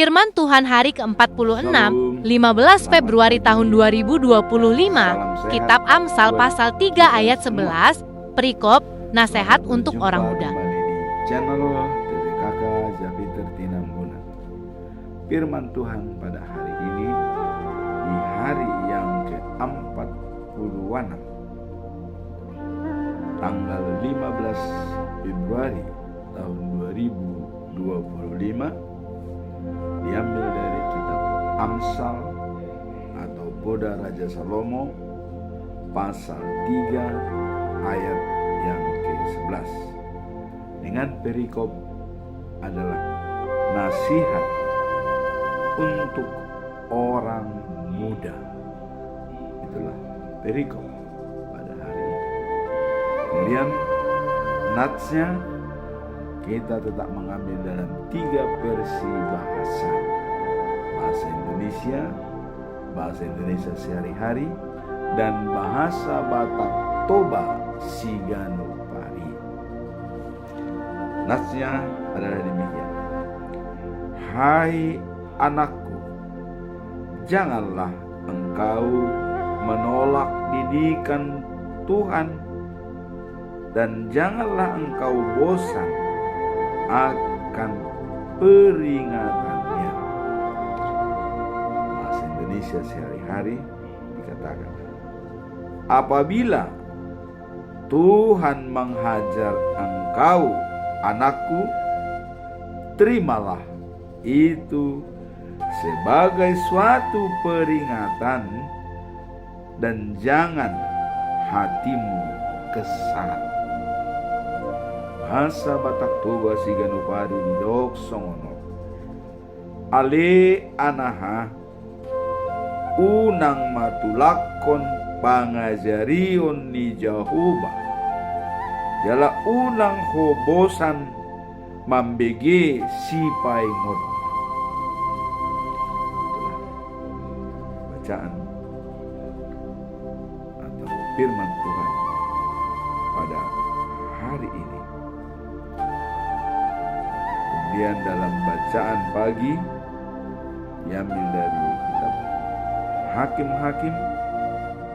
Firman Tuhan hari ke-46, 15 Februari tahun 2025, Kitab Amsal pasal 3 ayat 11, perikop nasihat untuk orang muda. Channel TVKK Zapiter Tinambunan. Firman Tuhan pada hari ini, di hari yang ke-46, tanggal 15 Februari tahun 2025, diambil dari kitab Amsal atau Boda Raja Salomo pasal 3 ayat yang ke-11 dengan perikop adalah nasihat untuk orang muda. Itulah perikop pada hari ini. Kemudian natsnya kita tetap mengambil dalam 3 versi bahasa Indonesia, bahasa Indonesia sehari-hari, dan bahasa Batak Toba Siganupari. Natsnya adalah demikian: Hai anakku, janganlah engkau menolak didikan Tuhan, dan janganlah engkau bosan akan peringatannya. Bahasa Indonesia sehari-hari dikatakan, apabila Tuhan menghajar engkau, anakku, terimalah itu sebagai suatu peringatan, dan jangan hatimu kesal. Bahasa Batak Toba Siganupari di Dok Songono. Ale anaha unang matulakon pangajarion ni Jehovah. Jala unang hobosan mambege si paingon. Itulah bacaan atau firman Tuhan pada hari ini. Kemudian dalam bacaan pagi diambil dari kitab Hakim-Hakim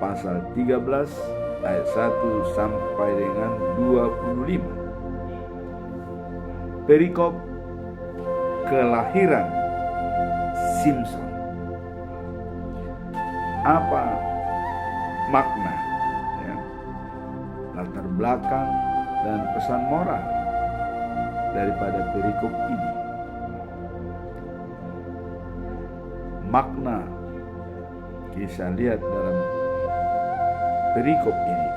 pasal 13 ayat 1 sampai dengan 25. Perikop kelahiran Simson. Apa makna, latar belakang dan pesan moral daripada perikop ini? Makna bisa lihat dalam perikop ini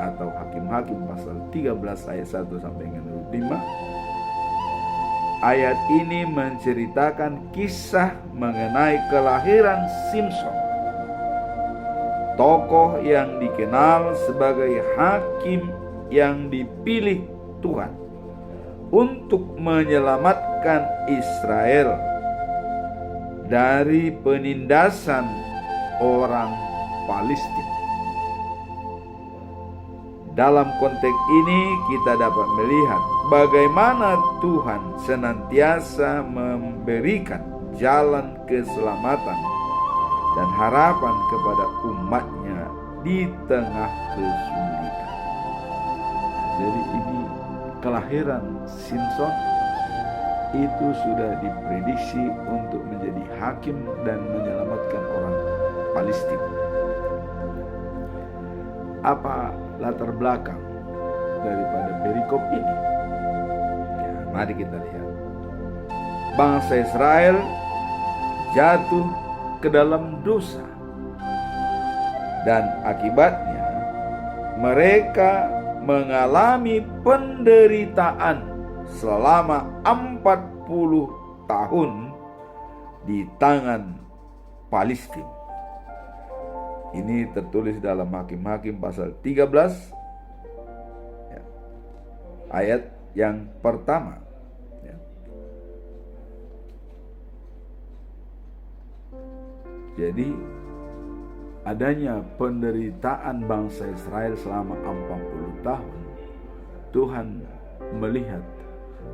atau Hakim-Hakim pasal 13 ayat 1 sampai dengan 25. Ayat ini menceritakan kisah mengenai kelahiran Simson, tokoh yang dikenal sebagai hakim yang dipilih Tuhan untuk menyelamatkan Israel dari penindasan orang Palestina. Dalam konteks ini kita dapat melihat bagaimana Tuhan senantiasa memberikan jalan keselamatan dan harapan kepada umatnya di tengah kesulitan. Jadi ini kelahiran Simson itu sudah diprediksi untuk menjadi hakim dan menyelamatkan orang Palestina. Apa latar belakang daripada perikop ini? Mari kita lihat. Bangsa Israel jatuh ke dalam dosa, dan akibatnya mereka mengalami penderitaan selama 40 tahun di tangan Palestina. Ini tertulis dalam Hakim-Hakim pasal 13 ayat yang pertama. Jadi adanya penderitaan bangsa Israel selama 40 tahun, Tuhan melihat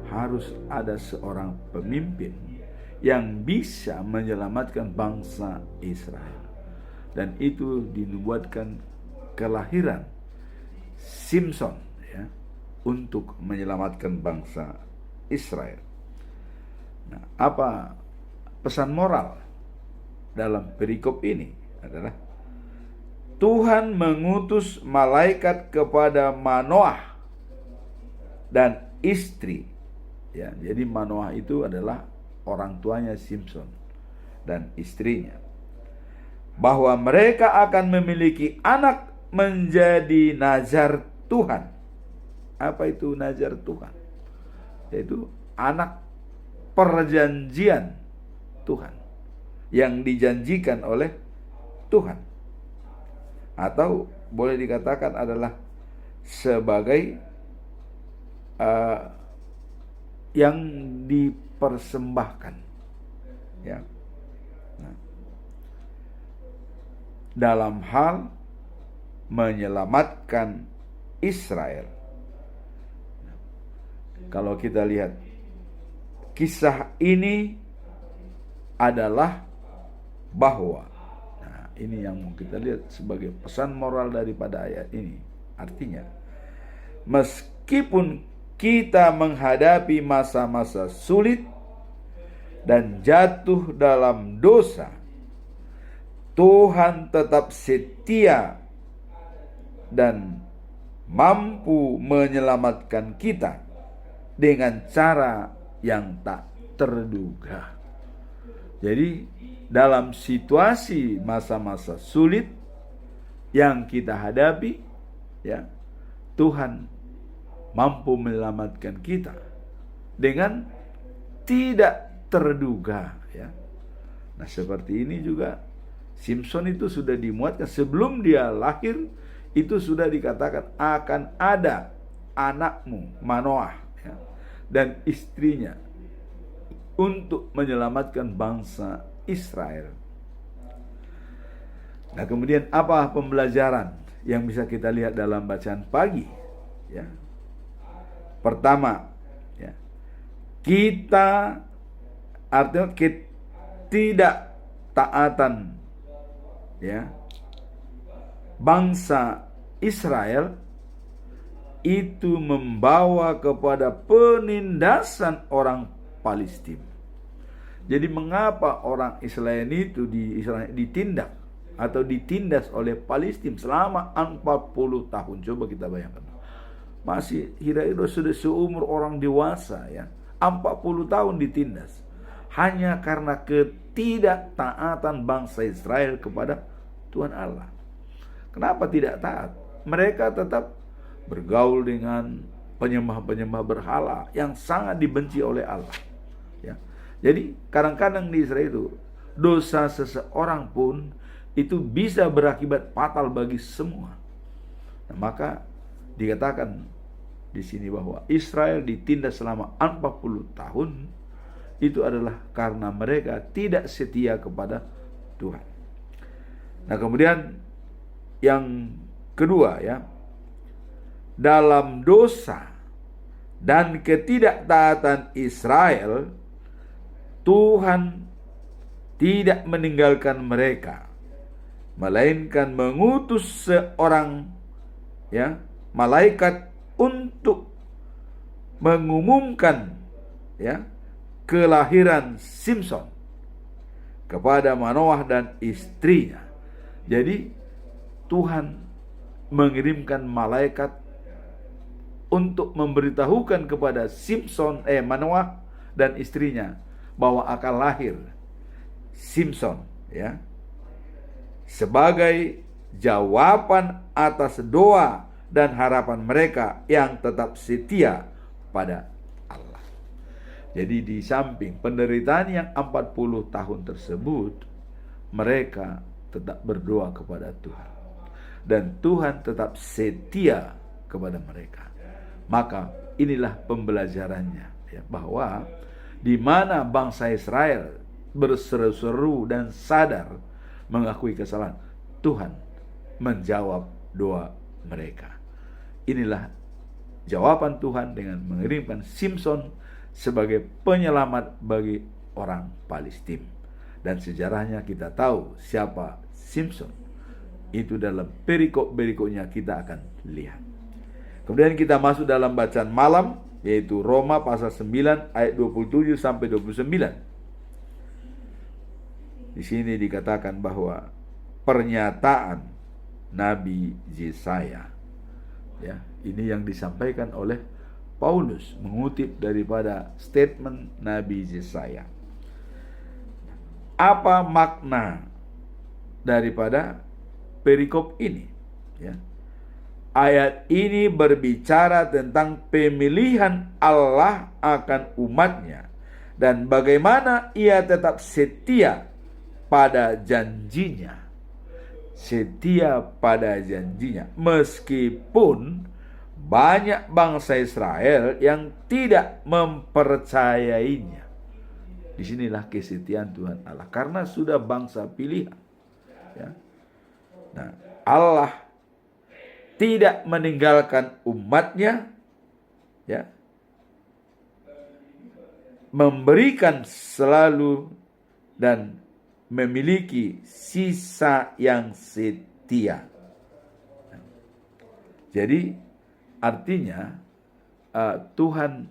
harus ada seorang pemimpin yang bisa menyelamatkan bangsa Israel. Dan itu dinubuatkan kelahiran Simson ya, untuk menyelamatkan bangsa Israel. Nah, apa pesan moral dalam perikop ini adalah Tuhan mengutus malaikat kepada Manoah dan istri. Ya, jadi Manoah itu adalah orang tuanya Simson dan istrinya, bahwa mereka akan memiliki anak menjadi nazar Tuhan. Apa itu nazar Tuhan? Yaitu anak perjanjian Tuhan yang dijanjikan oleh Tuhan, atau boleh dikatakan adalah sebagai yang dipersembahkan ya. Nah, dalam hal menyelamatkan Israel. Kalau kita lihat kisah ini adalah bahwa, nah ini yang mau kita lihat sebagai pesan moral daripada ayat ini. Artinya, meskipun kita menghadapi masa-masa sulit dan jatuh dalam dosa, Tuhan tetap setia dan mampu menyelamatkan kita dengan cara yang tak terduga. Jadi dalam situasi masa-masa sulit yang kita hadapi ya, Tuhan mampu menyelamatkan kita dengan tidak terduga ya. Nah, seperti ini juga Simson itu sudah dimuatkan sebelum dia lahir, itu sudah dikatakan akan ada anakmu Manoah ya, dan istrinya untuk menyelamatkan bangsa Israel. Nah, kemudian apa pembelajaran yang bisa kita lihat dalam bacaan pagi ya? Pertama ya, kita artinya ketidaktaatan ya bangsa Israel itu membawa kepada penindasan orang Palestina. Jadi mengapa orang Israel itu ditindak atau ditindas oleh Palestina selama 40 tahun? Coba kita bayangkan. Masih kira-kira sudah seumur orang dewasa ya, 40 tahun ditindas hanya karena ketidaktaatan bangsa Israel kepada Tuhan Allah. Kenapa tidak taat? Mereka tetap bergaul dengan penyembah-penyembah berhala yang sangat dibenci oleh Allah ya. Jadi kadang-kadang di Israel itu dosa seseorang pun itu bisa berakibat fatal bagi semua. Nah, maka dikatakan di sini bahwa Israel ditindas selama 40 tahun itu adalah karena mereka tidak setia kepada Tuhan. Nah, kemudian yang kedua ya, dalam dosa dan ketidaktaatan Israel, Tuhan tidak meninggalkan mereka, melainkan mengutus seorang ya malaikat untuk mengumumkan ya kelahiran Simson kepada Manoah dan istrinya. Jadi Tuhan mengirimkan malaikat untuk memberitahukan kepada Manoah dan istrinya bahwa akan lahir Simson ya, sebagai jawaban atas doa dan harapan mereka yang tetap setia pada Allah. Jadi di samping penderitaan yang 40 tahun tersebut, mereka tetap berdoa kepada Tuhan dan Tuhan tetap setia kepada mereka. Maka inilah pembelajarannya ya, bahwa di mana bangsa Israel berseru-seru dan sadar mengakui kesalahan, Tuhan menjawab doa mereka. Inilah jawaban Tuhan dengan mengirimkan Simson sebagai penyelamat bagi orang Palestina. Dan sejarahnya kita tahu siapa Samson. Itu dalam perikop-berikopnya kita akan lihat. Kemudian kita masuk dalam bacaan malam, yaitu Roma pasal 9 ayat 27 sampai 29. Di sini dikatakan bahwa pernyataan Nabi Yesaya, ya, ini yang disampaikan oleh Paulus mengutip daripada statement Nabi Yesaya. Apa makna daripada perikop ini? Ya. Ayat ini berbicara tentang pemilihan Allah akan umatnya dan bagaimana ia tetap setia pada janjinya. Setia pada janjinya meskipun banyak bangsa Israel yang tidak mempercayainya. Disinilah kesetiaan Tuhan Allah, karena sudah bangsa pilihan. Ya. Nah, Allah tidak meninggalkan umatnya, ya, memberikan selalu dan memiliki sisa yang setia. Jadi artinya Tuhan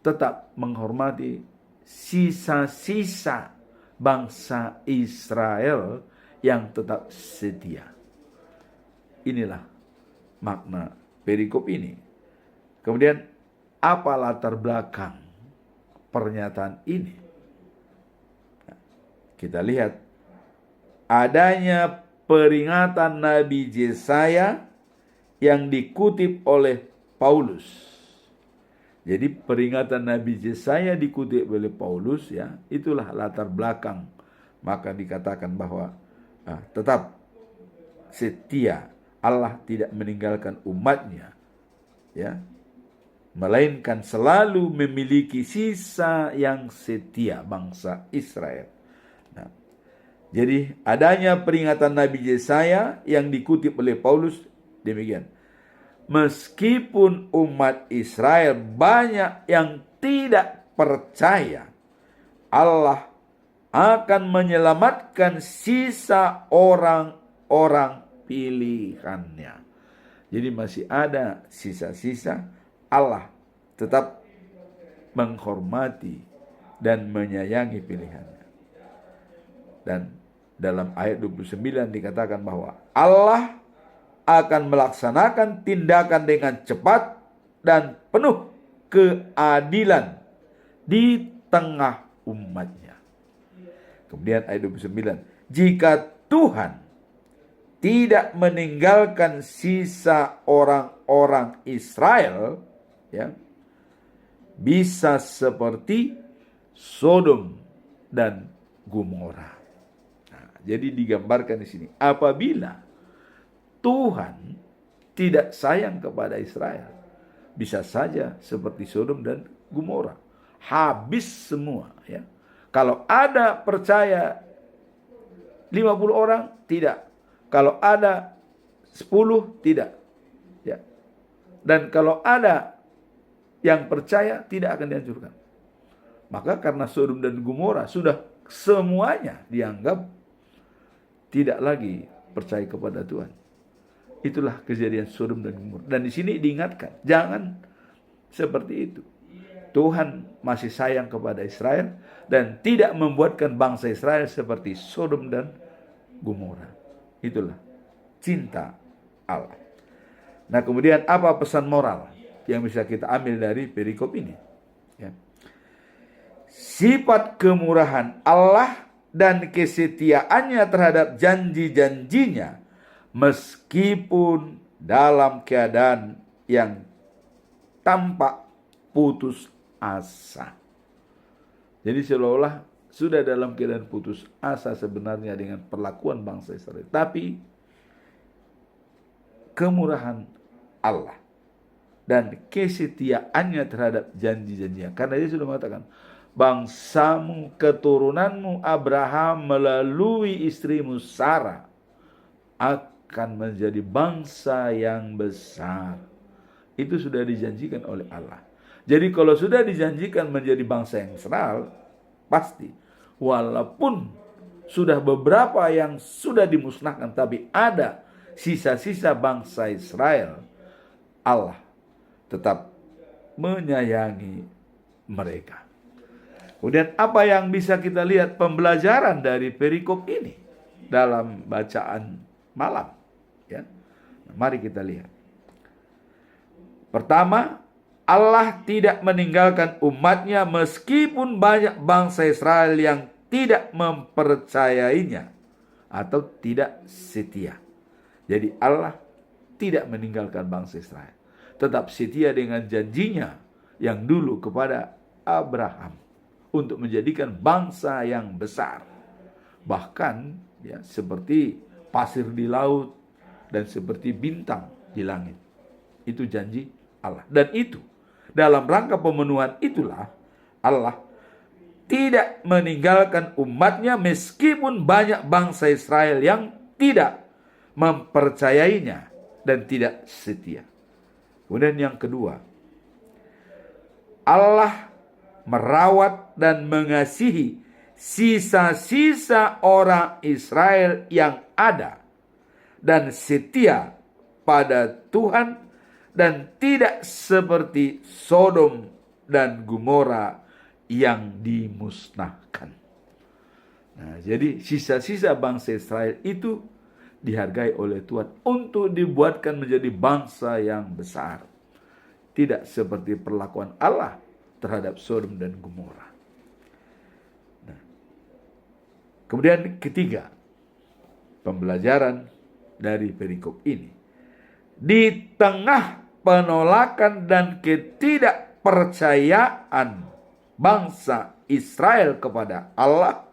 tetap menghormati sisa-sisa bangsa Israel yang tetap setia. Inilah makna perikop ini. Kemudian apa latar belakang pernyataan ini? Kita lihat adanya peringatan Nabi Yesaya yang dikutip oleh Paulus. Jadi peringatan Nabi Yesaya dikutip oleh Paulus, ya, itulah latar belakang. Maka dikatakan bahwa tetap setia, Allah tidak meninggalkan umatnya, ya, melainkan selalu memiliki sisa yang setia, bangsa Israel. Nah, jadi adanya peringatan Nabi Yesaya yang dikutip oleh Paulus demikian. Meskipun umat Israel banyak yang tidak percaya, Allah akan menyelamatkan sisa orang-orang pilihannya. Jadi masih ada sisa-sisa. Allah tetap menghormati dan menyayangi pilihannya. Dan dalam ayat 29 dikatakan bahwa Allah akan melaksanakan tindakan dengan cepat dan penuh keadilan di tengah umatnya. Kemudian ayat 29, jika Tuhan tidak meninggalkan sisa orang-orang Israel, ya, bisa seperti Sodom dan Gomora. Nah, jadi digambarkan di sini, apabila Tuhan tidak sayang kepada Israel, bisa saja seperti Sodom dan Gomora, habis semua, ya. Kalau ada percaya 50 orang, tidak. Kalau ada 10, tidak. Ya. Dan kalau ada yang percaya, tidak akan dihancurkan. Maka karena Sodom dan Gomora sudah semuanya dianggap tidak lagi percaya kepada Tuhan. Itulah kejadian Sodom dan Gomora. Dan di sini diingatkan, jangan seperti itu. Tuhan masih sayang kepada Israel dan tidak membuatkan bangsa Israel seperti Sodom dan Gomora. Itulah cinta Allah. Nah, kemudian apa pesan moral yang bisa kita ambil dari perikop ini? Ya. Sifat kemurahan Allah dan kesetiaannya terhadap janji-janjinya meskipun dalam keadaan yang tampak putus asa. Jadi seolah-olah sudah dalam keadaan putus asa sebenarnya dengan perlakuan bangsa Israel. Tapi kemurahan Allah dan kesetiaannya terhadap janji-janjinya. Karena dia sudah mengatakan, bangsamu, keturunanmu Abraham melalui istrimu Sarah akan menjadi bangsa yang besar. Itu sudah dijanjikan oleh Allah. Jadi kalau sudah dijanjikan menjadi bangsa yang besar, pasti. Walaupun sudah beberapa yang sudah dimusnahkan, tapi ada sisa-sisa bangsa Israel, Allah tetap menyayangi mereka. Kemudian apa yang bisa kita lihat pembelajaran dari perikop ini dalam bacaan malam? Ya, mari kita lihat. Pertama, Allah tidak meninggalkan umatnya meskipun banyak bangsa Israel yang tidak mempercayainya atau tidak setia. Jadi Allah tidak meninggalkan bangsa Israel, tetap setia dengan janjinya yang dulu kepada Abraham untuk menjadikan bangsa yang besar. Bahkan ya, seperti pasir di laut dan seperti bintang di langit. Itu janji Allah. Dan itu dalam rangka pemenuhan itulah Allah tidak meninggalkan umatnya meskipun banyak bangsa Israel yang tidak mempercayainya dan tidak setia. Kemudian yang kedua, Allah merawat dan mengasihi sisa-sisa orang Israel yang ada dan setia pada Tuhan dan tidak seperti Sodom dan Gomora yang dimusnahkan. Nah, jadi sisa-sisa bangsa Israel itu dihargai oleh Tuhan untuk dibuatkan menjadi bangsa yang besar. Tidak seperti perlakuan Allah terhadap Sodom dan Gomora. Nah, kemudian ketiga, pembelajaran dari perikop ini. Di tengah penolakan dan ketidakpercayaan bangsa Israel kepada Allah,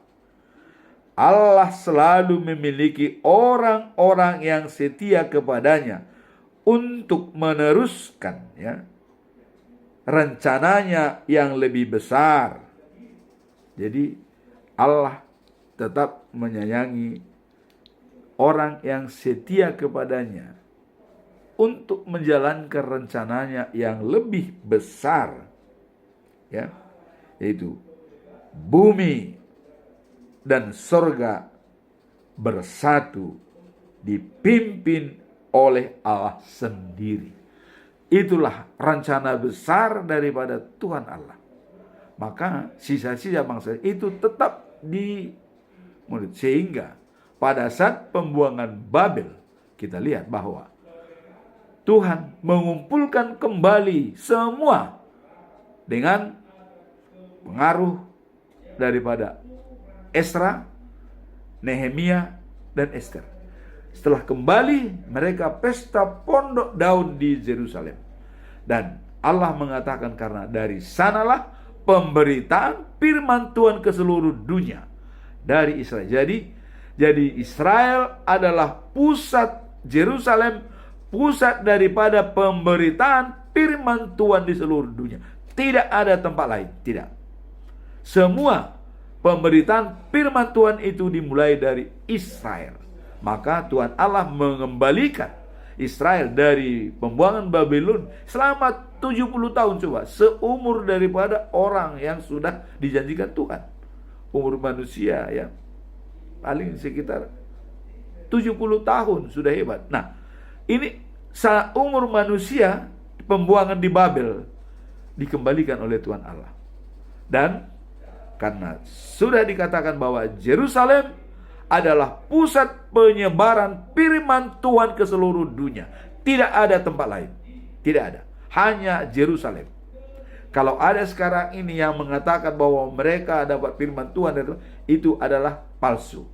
Allah selalu memiliki orang-orang yang setia kepadanya untuk meneruskan ya rencananya yang lebih besar. Jadi Allah tetap menyayangi orang yang setia kepadanya untuk menjalankan rencananya yang lebih besar, ya, yaitu bumi dan sorga bersatu dipimpin oleh Allah sendiri. Itulah rencana besar daripada Tuhan Allah. Maka sisa-sisa bangsa itu tetap sehingga pada saat pembuangan Babel kita lihat bahwa Tuhan mengumpulkan kembali semua dengan pengaruh daripada Esra, Nehemia, dan Ester. Setelah kembali, mereka pesta pondok Daud di Yerusalem. Dan Allah mengatakan karena dari sanalah pemberitaan firman Tuhan ke seluruh dunia dari Israel. Jadi Israel adalah pusat, Yerusalem pusat daripada pemberitaan firman Tuhan di seluruh dunia. Tidak ada tempat lain, tidak. Semua pemberitaan firman Tuhan itu dimulai dari Israel. Maka Tuhan Allah mengembalikan Israel dari pembuangan Babylon selama 70 tahun, coba, seumur daripada orang yang sudah dijanjikan Tuhan. Umur manusia ya paling sekitar 70 tahun, sudah hebat. Nah, ini umur manusia pembuangan di Babel dikembalikan oleh Tuhan Allah. Dan karena sudah dikatakan bahwa Yerusalem adalah pusat penyebaran firman Tuhan ke seluruh dunia. Tidak ada tempat lain. Tidak ada. Hanya Yerusalem. Kalau ada sekarang ini yang mengatakan bahwa mereka dapat firman Tuhan, itu adalah palsu.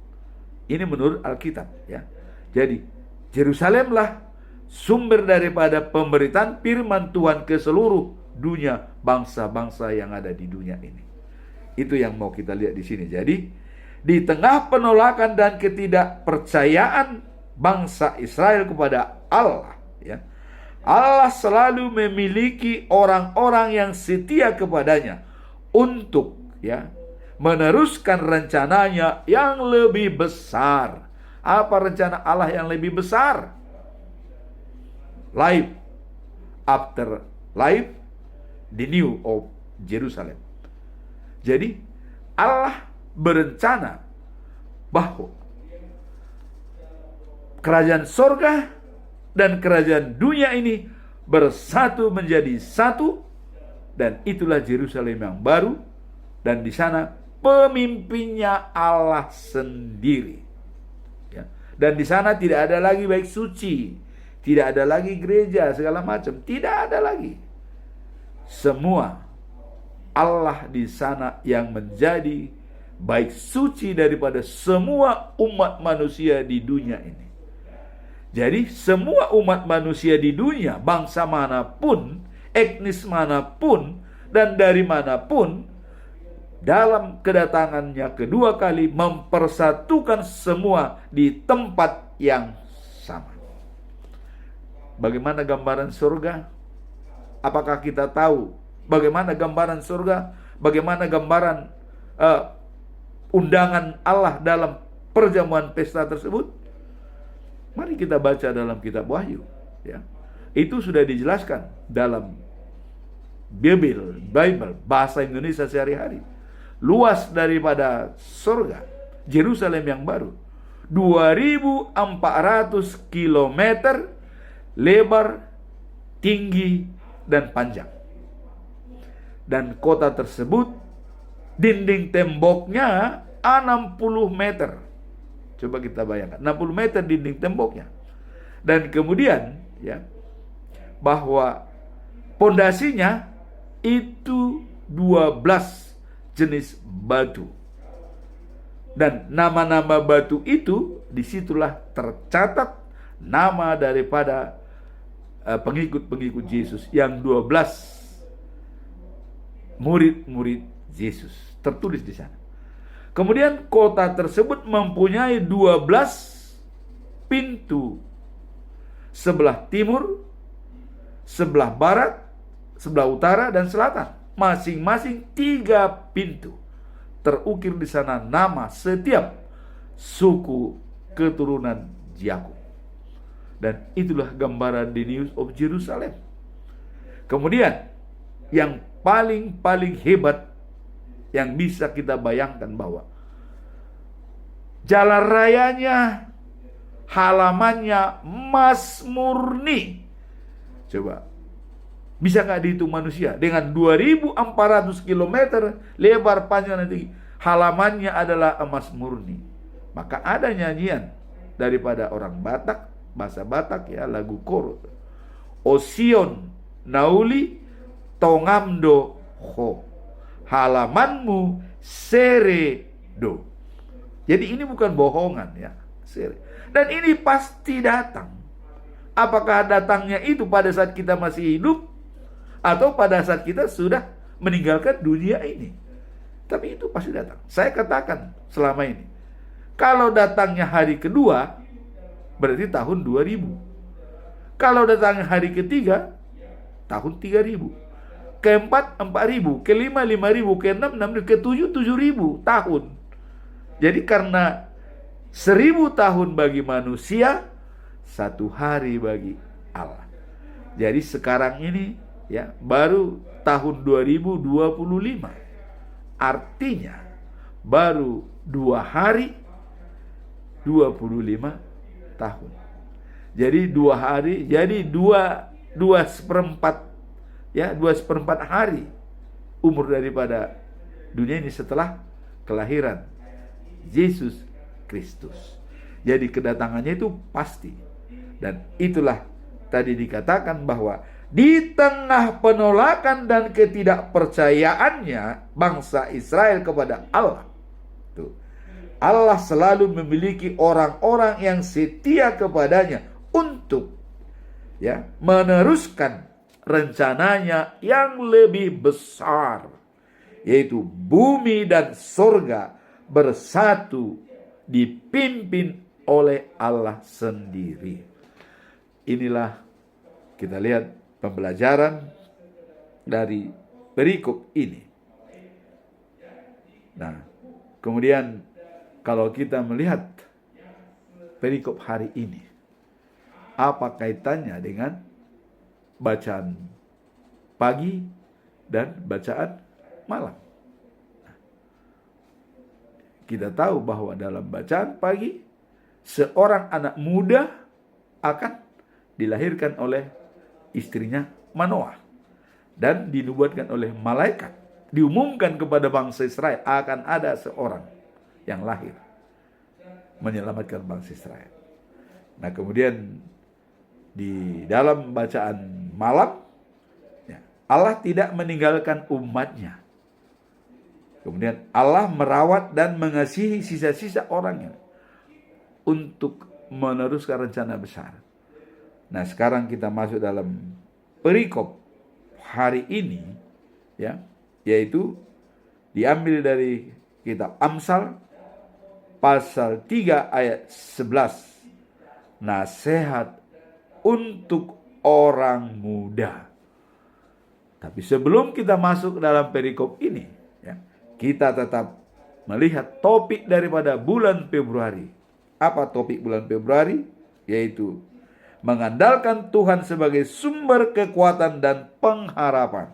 Ini menurut Alkitab, ya. Jadi Yerusalemlah sumber daripada pemberitaan firman Tuhan ke seluruh dunia, bangsa-bangsa yang ada di dunia ini. Itu yang mau kita lihat di sini. Jadi di tengah penolakan dan ketidakpercayaan bangsa Israel kepada Allah, ya, Allah selalu memiliki orang-orang yang setia kepadanya untuk ya meneruskan rencananya yang lebih besar. Apa rencana Allah yang lebih besar? Life after life, the new of Jerusalem. Jadi Allah berencana bahwa kerajaan sorga dan kerajaan dunia ini bersatu menjadi satu, dan itulah Yerusalem yang baru, dan di sana pemimpinnya Allah sendiri. Ya. Dan di sana tidak ada lagi baik suci, tidak ada lagi gereja segala macam, tidak ada lagi. Semua Allah di sana yang menjadi baik suci daripada semua umat manusia di dunia ini. Jadi semua umat manusia di dunia, bangsa manapun, etnis manapun, dan dari manapun, dalam kedatangannya kedua kali mempersatukan semua di tempat yang sama. Bagaimana gambaran surga? Apakah kita tahu bagaimana gambaran surga? Bagaimana gambaran undangan Allah dalam perjamuan pesta tersebut? Mari kita baca dalam kitab Wahyu. Ya. Itu sudah dijelaskan dalam Bible, bahasa Indonesia sehari-hari. Luas daripada surga, Yerusalem yang baru, 2.400 kilometer lebar, tinggi, dan panjang. Dan kota tersebut dinding temboknya 60 meter. Coba kita bayangkan, 60 meter dinding temboknya. Dan kemudian ya, bahwa pondasinya itu 12 jenis batu. Dan nama-nama batu itu, disitulah tercatat nama daripada pengikut-pengikut Yesus, yang 12 murid-murid Yesus, tertulis di sana. Kemudian kota tersebut mempunyai 12 pintu, sebelah timur, sebelah barat, sebelah utara, dan selatan. Masing-masing 3 pintu. Terukir di sana nama setiap suku keturunan Yakub. Dan itulah gambaran the News of Jerusalem. Kemudian yang paling hebat yang bisa kita bayangkan, bahwa jalan rayanya, halamannya emas murni. Coba, bisa gak dihitung manusia? Dengan 2.400 km lebar, panjang, dan tinggi, halamannya adalah emas murni. Maka ada nyanyian daripada orang Batak, bahasa Batak ya, lagu koro. Osion nauli tongamdo ho, halamanmu seredo. Jadi ini bukan bohongan ya, sere. Dan ini pasti datang. Apakah datangnya itu pada saat kita masih hidup, atau pada saat kita sudah meninggalkan dunia ini? Tapi itu pasti datang. Saya katakan selama ini, kalau datangnya hari kedua, berarti tahun 2000. Kalau datangnya hari ketiga, tahun 3000. Keempat 4000, kelima 5000, keenam 6000, ketujuh 7000 tahun. Jadi karena 1000 tahun bagi manusia, 1 hari bagi Allah. Jadi sekarang ini ya, baru tahun 2025. Artinya baru 2 hari 25 tahun. Jadi 2 hari, jadi 2/4 ya, 2/4 hari umur daripada dunia ini setelah kelahiran Yesus Kristus. Jadi kedatangannya itu pasti. Dan itulah tadi dikatakan bahwa di tengah penolakan dan ketidakpercayaannya bangsa Israel kepada Allah, tuh, Allah selalu memiliki orang-orang yang setia kepadanya untuk ya, meneruskan rencananya yang lebih besar, yaitu bumi dan surga bersatu dipimpin oleh Allah sendiri. Inilah kita lihat pembelajaran dari perikop ini. Nah, kemudian kalau kita melihat perikop hari ini, apa kaitannya dengan bacaan pagi dan bacaan malam? kita tahu bahwa dalam bacaan pagi, seorang anak muda akan dilahirkan oleh istrinya Manoah. Dan dinubuatkan oleh malaikat. Diumumkan kepada bangsa Israel akan ada seorang yang lahir menyelamatkan bangsa Israel. Nah kemudian di dalam bacaan malam, Allah tidak meninggalkan umatnya. Kemudian Allah merawat dan mengasihi sisa-sisa orangnya untuk meneruskan rencana besar. Nah sekarang kita masuk dalam perikop hari ini, yaitu diambil dari kitab Amsal pasal 3 ayat 11. Nasihat untuk orang muda. Tapi sebelum kita masuk dalam perikop ini, kita tetap melihat topik daripada bulan Februari. Apa topik bulan Februari? Yaitu mengandalkan Tuhan sebagai sumber kekuatan dan pengharapan.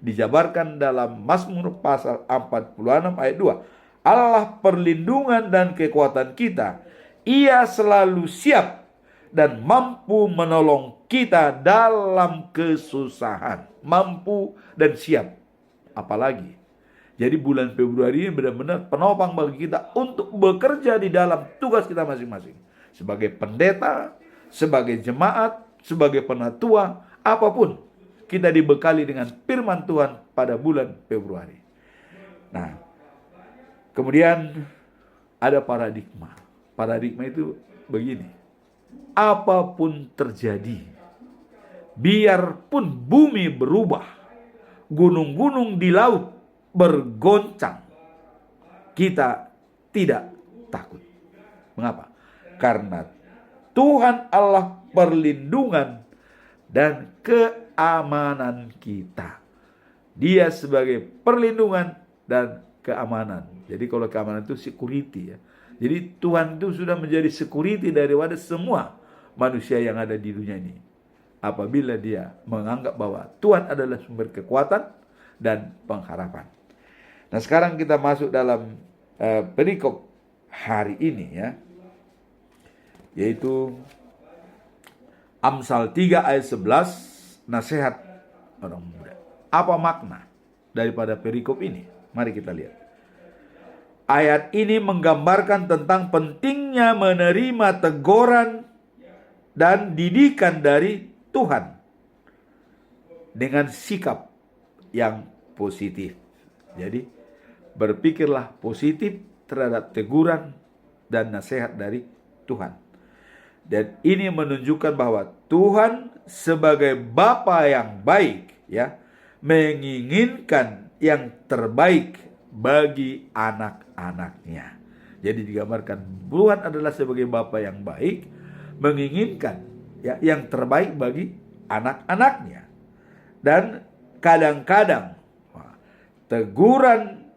Dijabarkan dalam Mazmur pasal 46 ayat 2. Allah perlindungan dan kekuatan kita. Ia selalu siap dan mampu menolong kita dalam kesusahan. Mampu dan siap. Apalagi. Jadi bulan Februari ini benar-benar penopang bagi kita untuk bekerja di dalam tugas kita masing-masing. Sebagai pendeta, sebagai jemaat, sebagai penatua, apapun. Kita dibekali dengan firman Tuhan pada bulan Februari. Nah, kemudian ada paradigma. Paradigma itu begini. Apapun terjadi, biarpun bumi berubah, gunung-gunung di laut bergoncang, kita tidak takut. Mengapa? Karena Tuhan Allah perlindungan dan keamanan kita. Dia sebagai perlindungan dan keamanan. Jadi kalau keamanan itu security ya. Jadi Tuhan itu sudah menjadi security daripada semua manusia yang ada di dunia ini. Apabila dia menganggap bahwa Tuhan adalah sumber kekuatan dan pengharapan. Nah sekarang kita masuk dalam perikop hari ini ya. Yaitu Amsal 3 ayat 11, nasihat orang muda. Apa makna daripada perikop ini? Mari kita lihat. Ayat ini menggambarkan tentang pentingnya menerima teguran dan didikan dari Tuhan dengan sikap yang positif. Jadi berpikirlah positif terhadap teguran dan nasihat dari Tuhan. Dan ini menunjukkan bahwa Tuhan sebagai Bapa yang baik ya, menginginkan yang terbaik bagi anak-anaknya. Jadi digambarkan Tuhan adalah sebagai Bapa yang baik, menginginkan ya yang terbaik bagi anak-anaknya. Dan kadang-kadang teguran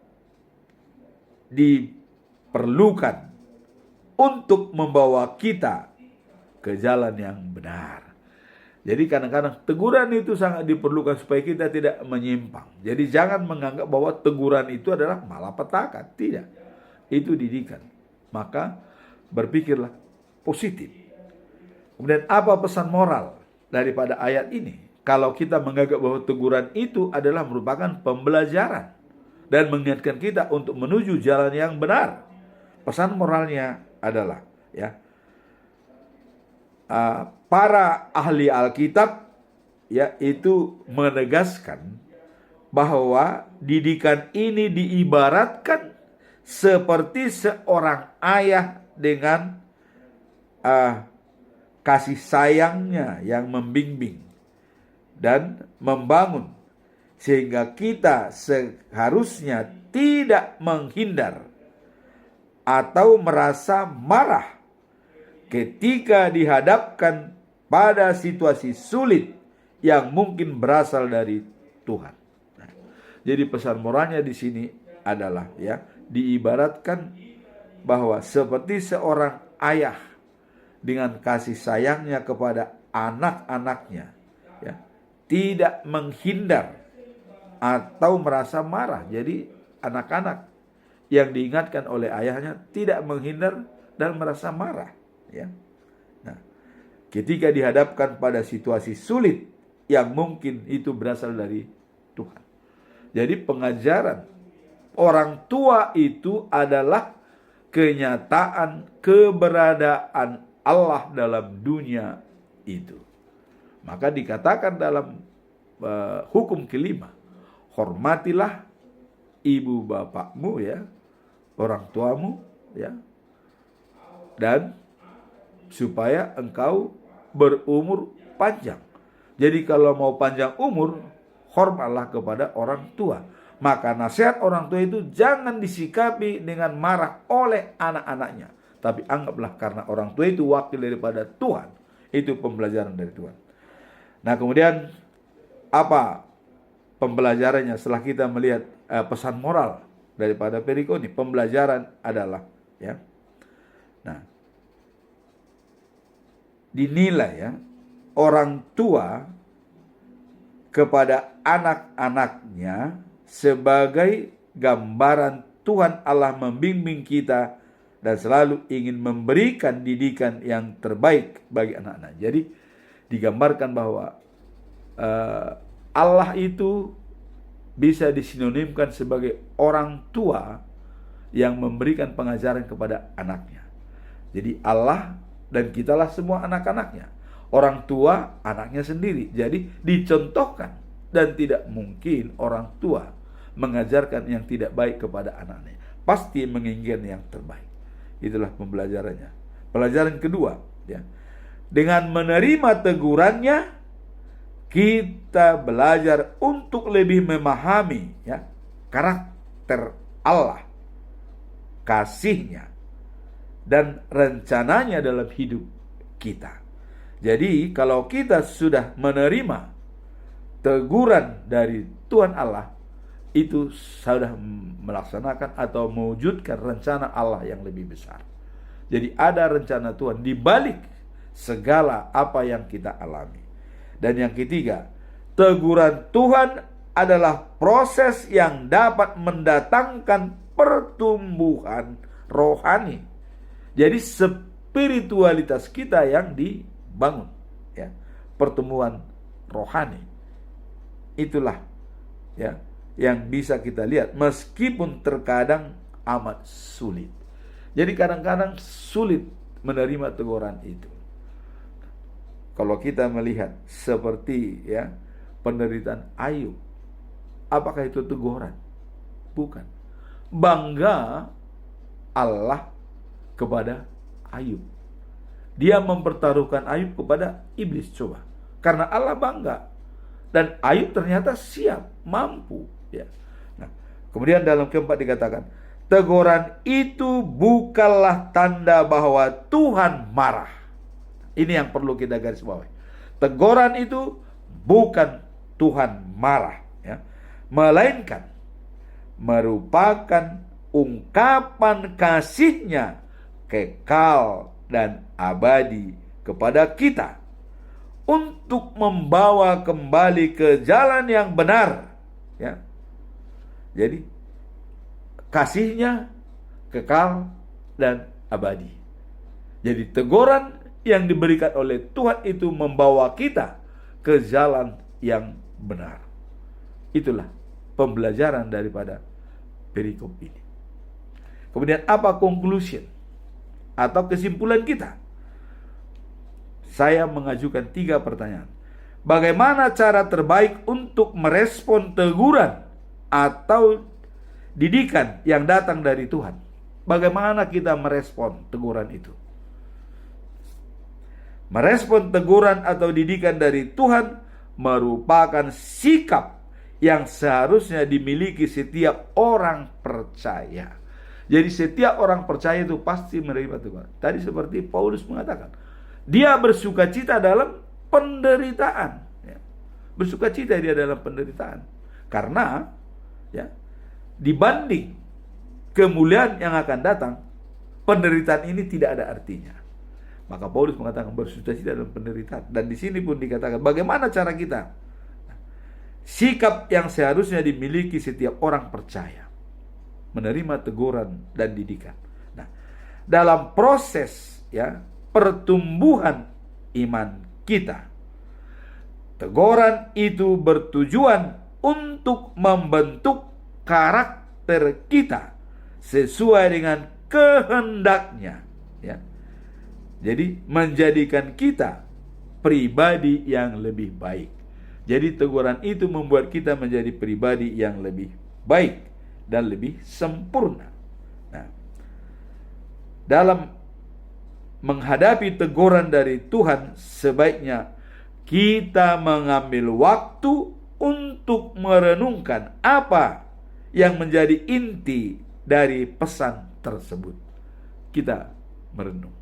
diperlukan untuk membawa kita ke jalan yang benar. Jadi kadang-kadang teguran itu sangat diperlukan supaya kita tidak menyimpang. Jadi jangan menganggap bahwa teguran itu adalah malapetaka. Tidak. Itu didikan. Maka berpikirlah positif. Kemudian apa pesan moral daripada ayat ini? Kalau kita menganggap bahwa teguran itu adalah merupakan pembelajaran dan mengingatkan kita untuk menuju jalan yang benar. Pesan moralnya adalah ya, para ahli Alkitab yaitu menegaskan bahwa didikan ini diibaratkan seperti seorang ayah dengan kasih sayangnya yang membimbing dan membangun, sehingga kita seharusnya tidak menghindar atau merasa marah ketika dihadapkan pada situasi sulit yang mungkin berasal dari Tuhan. Nah, jadi pesan moralnya di sini adalah ya, diibaratkan bahwa seperti seorang ayah dengan kasih sayangnya kepada anak-anaknya, ya, tidak menghindar atau merasa marah. Jadi anak-anak yang diingatkan oleh ayahnya tidak menghindar dan merasa marah, ya. Nah, ketika dihadapkan pada situasi sulit yang mungkin itu berasal dari Tuhan. Jadi pengajaran orang tua itu adalah kenyataan keberadaan Allah dalam dunia itu. Maka dikatakan dalam hukum kelima, hormatilah ibu bapakmu, ya, orang tuamu, ya, dan supaya engkau berumur panjang. Jadi kalau mau panjang umur, hormatlah kepada orang tua. Maka nasihat orang tua itu jangan disikapi dengan marah oleh anak-anaknya, tapi anggaplah karena orang tua itu wakil daripada Tuhan. Itu pembelajaran dari Tuhan. Nah, kemudian apa pembelajarannya setelah kita melihat pesan moral daripada perikop ini? Pembelajaran adalah, ya, nah, dinilai, ya, orang tua kepada anak-anaknya sebagai gambaran Tuhan Allah membimbing kita dan selalu ingin memberikan didikan yang terbaik bagi anak-anak. Jadi digambarkan bahwa Allah itu bisa disinonimkan sebagai orang tua yang memberikan pengajaran kepada anaknya. Jadi Allah dan kitalah semua anak-anaknya. Orang tua anaknya sendiri. Jadi dicontohkan, dan tidak mungkin orang tua mengajarkan yang tidak baik kepada anaknya. Pasti menginginkan yang terbaik. Itulah pembelajarannya. Pelajaran kedua, ya. Dengan menerima tegurannya, kita belajar untuk lebih memahami, ya, karakter Allah, kasih-Nya, dan rencananya dalam hidup kita. Jadi kalau kita sudah menerima teguran dari Tuhan Allah, itu sudah melaksanakan atau mewujudkan rencana Allah yang lebih besar. Jadi ada rencana Tuhan di balik segala apa yang kita alami. Dan yang ketiga, teguran Tuhan adalah proses yang dapat mendatangkan pertumbuhan rohani. Jadi spiritualitas kita yang dibangun, ya, pertumbuhan rohani. Itulah, ya, yang bisa kita lihat meskipun terkadang amat sulit. Jadi kadang-kadang sulit menerima teguran itu. Kalau kita melihat seperti, ya, penderitaan Ayub, apakah itu teguran? Bukan. Bangga Allah kepada Ayub. Dia mempertaruhkan Ayub kepada iblis, coba. Karena Allah bangga. Dan Ayub ternyata siap, mampu, ya. Nah, kemudian dalam keempat dikatakan, teguran itu bukanlah tanda bahwa Tuhan marah. Ini yang perlu kita garis bawahi. Teguran itu bukan Tuhan marah, ya, melainkan merupakan ungkapan kasih-Nya kekal dan abadi kepada kita untuk membawa kembali ke jalan yang benar, ya. Jadi kasih-Nya kekal dan abadi. Jadi teguran yang diberikan oleh Tuhan itu membawa kita ke jalan yang benar. Itulah pembelajaran daripada perikop ini. Kemudian apa conclusion atau kesimpulan kita? Saya mengajukan 3 pertanyaan. Bagaimana cara terbaik untuk merespon teguran atau didikan yang datang dari Tuhan? Bagaimana kita merespon teguran itu? Merespon teguran atau didikan dari Tuhan merupakan sikap yang seharusnya dimiliki setiap orang percaya. Jadi setiap orang percaya itu pasti menerima teguran. Tadi seperti Paulus mengatakan, dia bersukacita dalam penderitaan, ya. Bersukacita dia dalam penderitaan. Karena, ya, dibanding kemuliaan yang akan datang, penderitaan ini tidak ada artinya. Maka Paulus mengatakan bersukacita dalam penderitaan. Dan di sini pun dikatakan bagaimana cara kita. Sikap yang seharusnya dimiliki setiap orang percaya. menerima teguran dan didikan. Nah, dalam proses pertumbuhan iman kita, teguran itu bertujuan untuk membentuk karakter kita sesuai dengan kehendaknya, Jadi menjadikan kita pribadi yang lebih baik. Jadi teguran itu membuat kita menjadi pribadi yang lebih baik dan lebih sempurna. Nah, dalam menghadapi teguran dari Tuhan, sebaiknya kita mengambil waktu untuk merenungkan apa yang menjadi inti dari pesan tersebut. Kita merenung.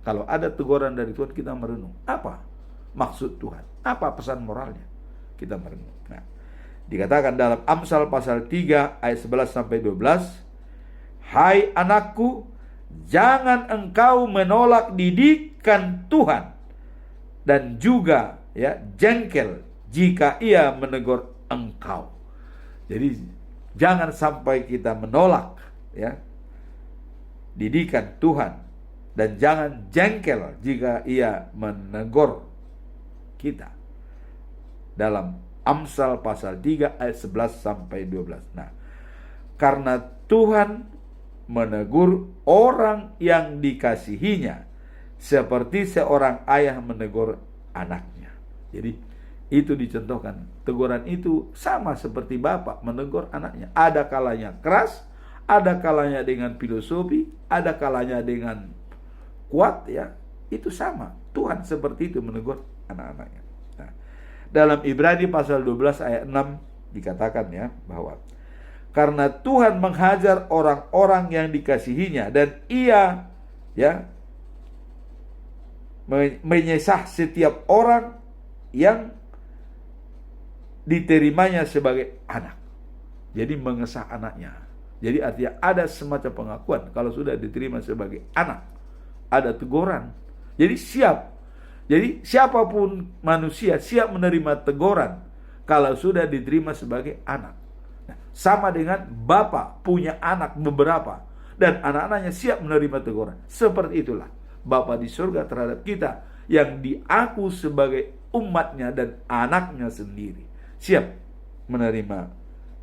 Kalau ada teguran dari Tuhan, kita merenung. Apa maksud Tuhan? Apa pesan moralnya? Kita merenung. Nah, dikatakan dalam Amsal pasal 3 ayat 11 sampai 12, "Hai anakku, jangan engkau menolak didikan Tuhan, dan juga jengkel jika ia menegur engkau." Jadi jangan sampai kita menolak didikan Tuhan, dan jangan jengkel jika ia menegur kita. Dalam Amsal pasal 3 ayat 11 sampai 12. Nah, karena Tuhan menegur orang yang dikasihinya seperti seorang ayah menegur anaknya. Jadi itu dicontohkan. Teguran itu sama seperti bapak menegur anaknya. Ada kalanya keras, ada kalanya dengan filosofi, ada kalanya dengan kuat, itu sama. Tuhan seperti itu menegur anak-anaknya. Nah, dalam Ibrani pasal 12 ayat 6 dikatakan bahwa karena Tuhan menghajar orang-orang yang dikasihinya, dan ia menyesah setiap orang yang diterimanya sebagai anak. Jadi mengesah anaknya. Jadi artinya ada semacam pengakuan kalau sudah diterima sebagai anak. Ada teguran. Jadi siap. Jadi siapapun manusia siap menerima teguran kalau sudah diterima sebagai anak. Nah, sama dengan bapak punya anak beberapa, dan anak-anaknya siap menerima teguran. Seperti itulah Bapa di surga terhadap kita yang diaku sebagai umatnya dan anaknya sendiri. Siap menerima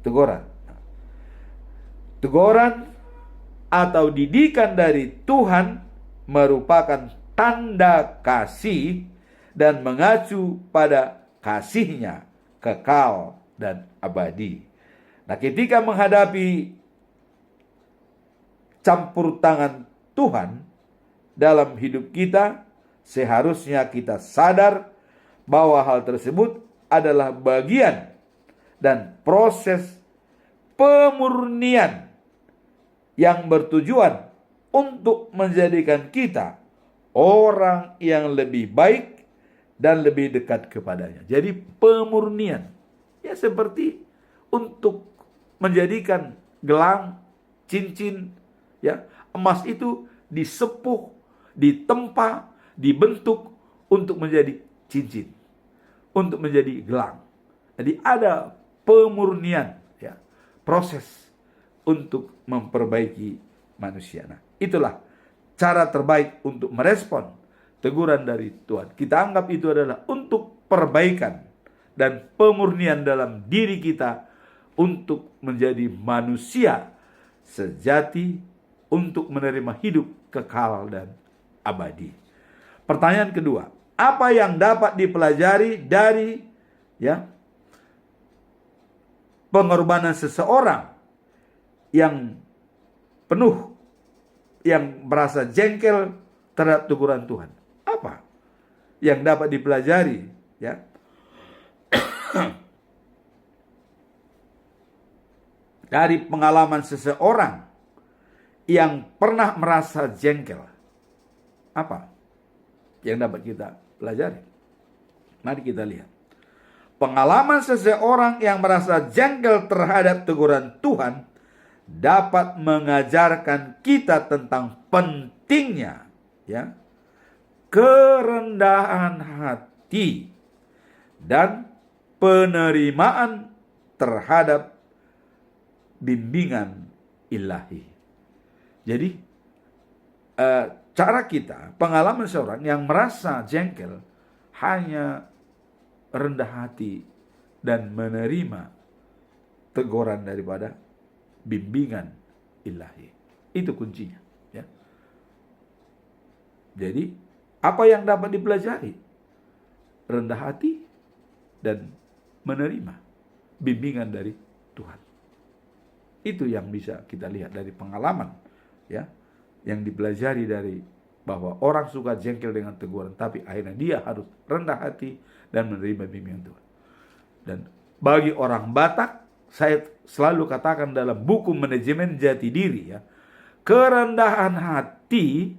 teguran. Teguran atau didikan dari Tuhan merupakan tanda kasih dan mengacu pada kasihnya kekal dan abadi. Nah, ketika menghadapi campur tangan Tuhan dalam hidup kita, seharusnya kita sadar bahwa hal tersebut adalah bagian dan proses pemurnian yang bertujuan untuk menjadikan kita orang yang lebih baik dan lebih dekat kepadanya. Jadi pemurnian seperti untuk menjadikan gelang, cincin, emas itu disepuh, ditempa, dibentuk untuk menjadi cincin, untuk menjadi gelang. Jadi ada pemurnian, proses untuk memperbaiki manusia. Nah, itulah cara terbaik untuk merespon teguran dari Tuhan. Kita anggap itu adalah untuk perbaikan dan pemurnian dalam diri kita untuk menjadi manusia sejati, untuk menerima hidup kekal dan abadi. Pertanyaan kedua, apa yang dapat dipelajari dari pengorbanan seseorang yang penuh, yang merasa jengkel terhadap teguran Tuhan? Apa yang dapat dipelajari dari pengalaman seseorang yang pernah merasa jengkel? Apa yang dapat kita pelajari? Mari kita lihat. Pengalaman seseorang yang merasa jengkel terhadap teguran Tuhan dapat mengajarkan kita tentang pentingnya kerendahan hati dan penerimaan terhadap bimbingan ilahi. Jadi cara kita, pengalaman seorang yang merasa jengkel hanya rendah hati dan menerima teguran daripada bimbingan ilahi. Itu kuncinya, ya. Jadi apa yang dapat dipelajari? Rendah hati dan menerima bimbingan dari Tuhan. Itu yang bisa kita lihat dari pengalaman, ya, yang dipelajari dari bahwa orang suka jengkel dengan teguran, tapi akhirnya dia harus rendah hati dan menerima bimbingan Tuhan. Dan bagi orang Batak, saya selalu katakan dalam buku Manajemen Jati Diri, ya, kerendahan hati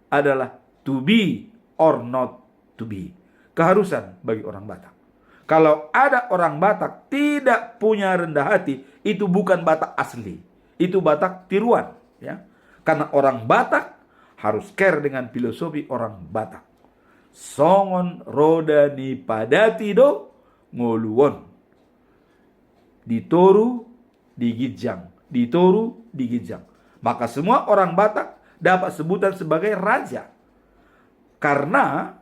adalah to be or not to be. Keharusan bagi orang Batak. Kalau ada orang Batak tidak punya rendah hati, itu bukan Batak asli. Itu Batak tiruan, ya. Karena orang Batak harus care dengan filosofi orang Batak. Songon roda ni padati do ngoluwon. Ditoru digijang, ditoru digijang. Maka semua orang Batak dapat sebutan sebagai raja. Karena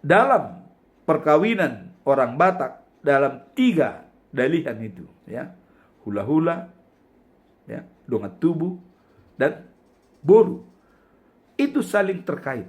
dalam perkawinan orang Batak dalam 3 dalihan itu, ya, hula-hula, ya, dongat tubuh, dan boru, itu saling terkait.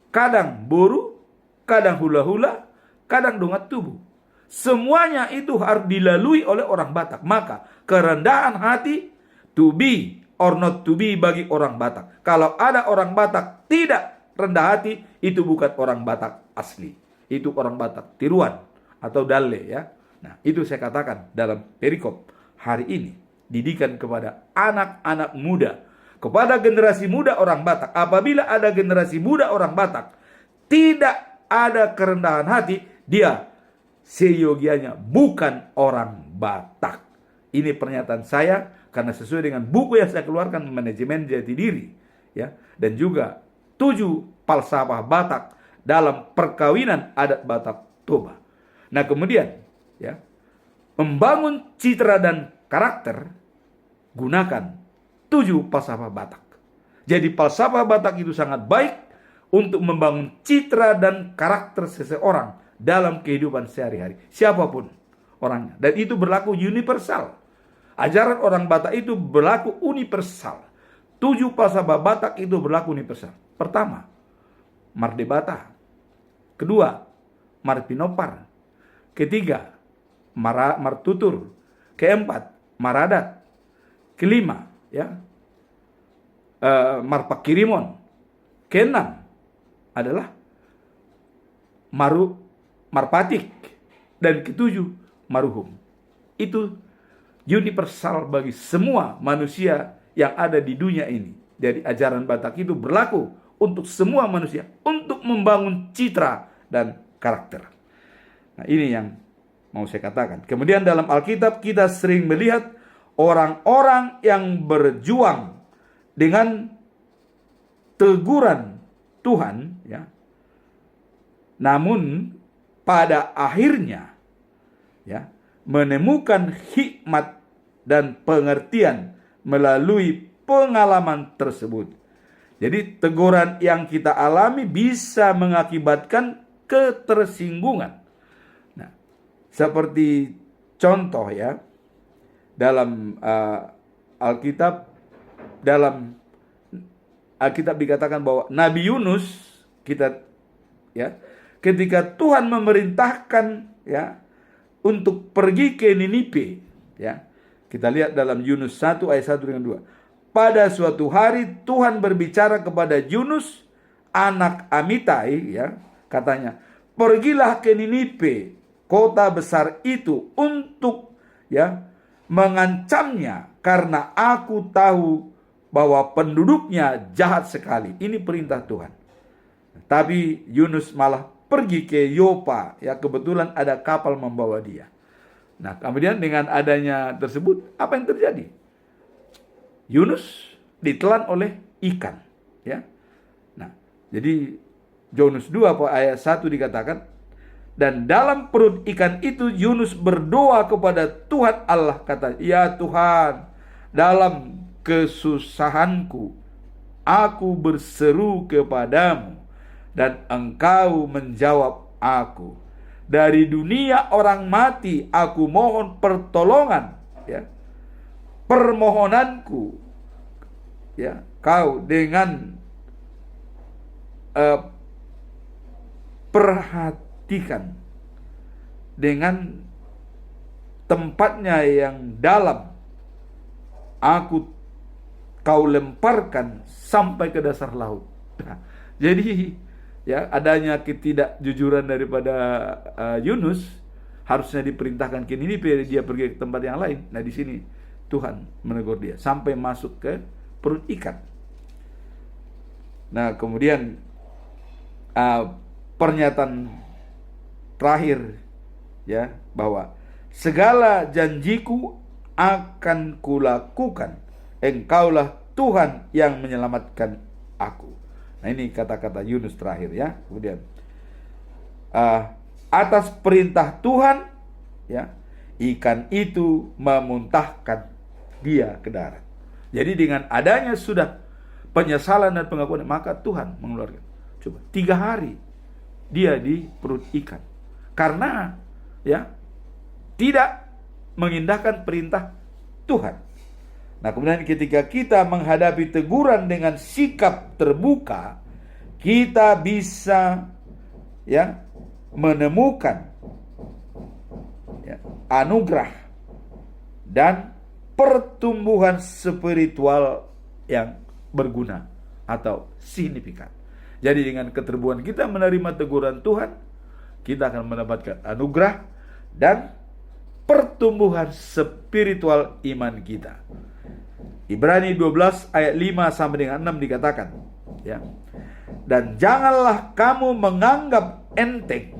Kadang boru, kadang hula-hula, kadang dongat tubuh. Semuanya itu harus dilalui oleh orang Batak. Maka kerendahan hati to be or not to be bagi orang Batak. Kalau ada orang Batak tidak rendah hati, itu bukan orang Batak asli. Itu orang Batak tiruan atau dalle, ya. Nah, itu saya katakan dalam perikop hari ini. Didikan kepada anak-anak muda, kepada generasi muda orang Batak. Apabila ada generasi muda orang Batak tidak ada kerendahan hati, dia seyogianya bukan orang Batak. Ini pernyataan saya karena sesuai dengan buku yang saya keluarkan, Manajemen Jati Diri, ya, dan juga 7 falsafah Batak dalam perkawinan adat Batak Toba. Nah, kemudian, ya, membangun citra dan karakter, gunakan 7 falsafah Batak. Jadi falsafah Batak itu sangat baik untuk membangun citra dan karakter seseorang dalam kehidupan sehari-hari, siapapun orangnya. Dan itu berlaku universal. Ajaran orang Batak itu berlaku universal. 7 falsafah Batak itu berlaku universal. Pertama, Mardebata. Kedua, Marpinopar. Ketiga, Martutur. Keempat, Maradat. Kelima, ya, Marpakirimon. Keenam adalah Marpatik. Dan ketujuh, Maruhum. Itu universal bagi semua manusia yang ada di dunia ini. Jadi ajaran Batak itu berlaku untuk semua manusia, untuk membangun citra dan karakter. Nah, ini yang mau saya katakan. Kemudian dalam Alkitab kita sering melihat orang-orang yang berjuang dengan teguran Tuhan, ya. Namun pada akhirnya, ya, menemukan hikmat dan pengertian melalui pengalaman tersebut. Jadi teguran yang kita alami bisa mengakibatkan ketersinggungan. Nah, seperti contoh, ya, dalam Alkitab dikatakan bahwa Nabi Yunus, ketika Tuhan memerintahkan, ya, untuk pergi ke Niniwe, ya. Kita lihat dalam Yunus 1 ayat 1 dengan 2. Pada suatu hari Tuhan berbicara kepada Yunus, anak Amitai, ya, katanya, pergilah ke Niniwe, kota besar itu, untuk, ya, mengancamnya, karena aku tahu bahwa penduduknya jahat sekali. Ini perintah Tuhan. Tapi Yunus malah pergi ke Yopa, ya, kebetulan ada kapal membawa dia. Nah, kemudian dengan adanya tersebut, apa yang terjadi? Yunus ditelan oleh ikan, ya. Nah, jadi Yunus 2 ayat 1 dikatakan, dan dalam perut ikan itu Yunus berdoa kepada Tuhan Allah, kata, ya Tuhan, dalam kesusahanku, aku berseru kepadamu, dan engkau menjawab aku. Dari dunia orang mati, aku mohon pertolongan. Ya, permohonanku, ya, kau dengan perhatikan dengan tempatnya yang dalam, kau lemparkan sampai ke dasar laut. Nah, jadi ya, adanya ketidakjujuran daripada Yunus, harusnya diperintahkan ke Niniwe, dia pergi ke tempat yang lain. Nah, di sini Tuhan menegur dia sampai masuk ke perut ikan. Nah, kemudian pernyataan terakhir, ya, bahwa segala janjiku akan kulakukan, engkaulah Tuhan yang menyelamatkan aku. Nah, ini kata-kata Yunus terakhir, ya. Kemudian atas perintah Tuhan, ya, ikan itu memuntahkan dia ke darat. Jadi dengan adanya sudah penyesalan dan pengakuan, maka Tuhan mengeluarkan. Coba 3 hari dia di perut ikan karena, ya, tidak mengindahkan perintah Tuhan. Nah, kemudian ketika kita menghadapi teguran dengan sikap terbuka, kita bisa, ya, menemukan, ya, anugerah dan pertumbuhan spiritual yang berguna atau signifikan. Jadi dengan keterbukaan kita menerima teguran Tuhan, kita akan mendapatkan anugerah dan pertumbuhan spiritual iman kita. Ibrani 12 ayat 5 sampai dengan 6 dikatakan, ya. Dan janganlah kamu menganggap enteng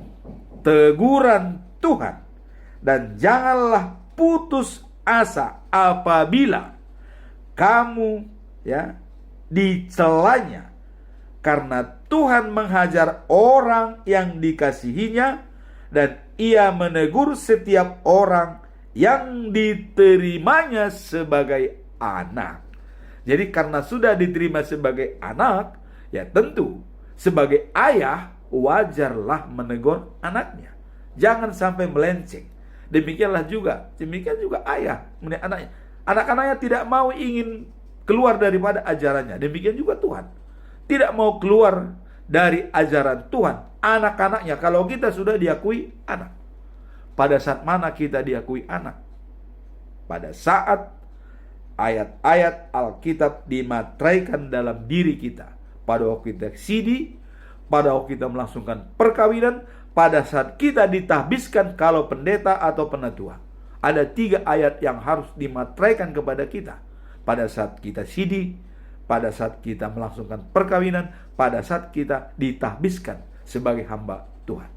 teguran Tuhan, dan janganlah putus asa apabila kamu, ya, dicelanya, karena Tuhan menghajar orang yang dikasihinya, dan ia menegur setiap orang yang diterimanya sebagai anak. Jadi karena sudah diterima sebagai anak, ya tentu sebagai ayah wajarlah menegur anaknya. Jangan sampai melenceng. Demikian juga ayah melihat anaknya. Anak-anaknya tidak mau ingin keluar daripada ajarannya. Demikian juga Tuhan tidak mau keluar dari ajaran Tuhan. Anak-anaknya, kalau kita sudah diakui anak. Pada saat mana kita diakui anak? Pada saat ayat-ayat Alkitab dimateraikan dalam diri kita. Pada waktu kita sidi, pada waktu kita melangsungkan perkawinan, pada saat kita ditahbiskan kalau pendeta atau penatua. Ada 3 ayat yang harus dimateraikan kepada kita. Pada saat kita sidi, pada saat kita melangsungkan perkawinan, pada saat kita ditahbiskan sebagai hamba Tuhan.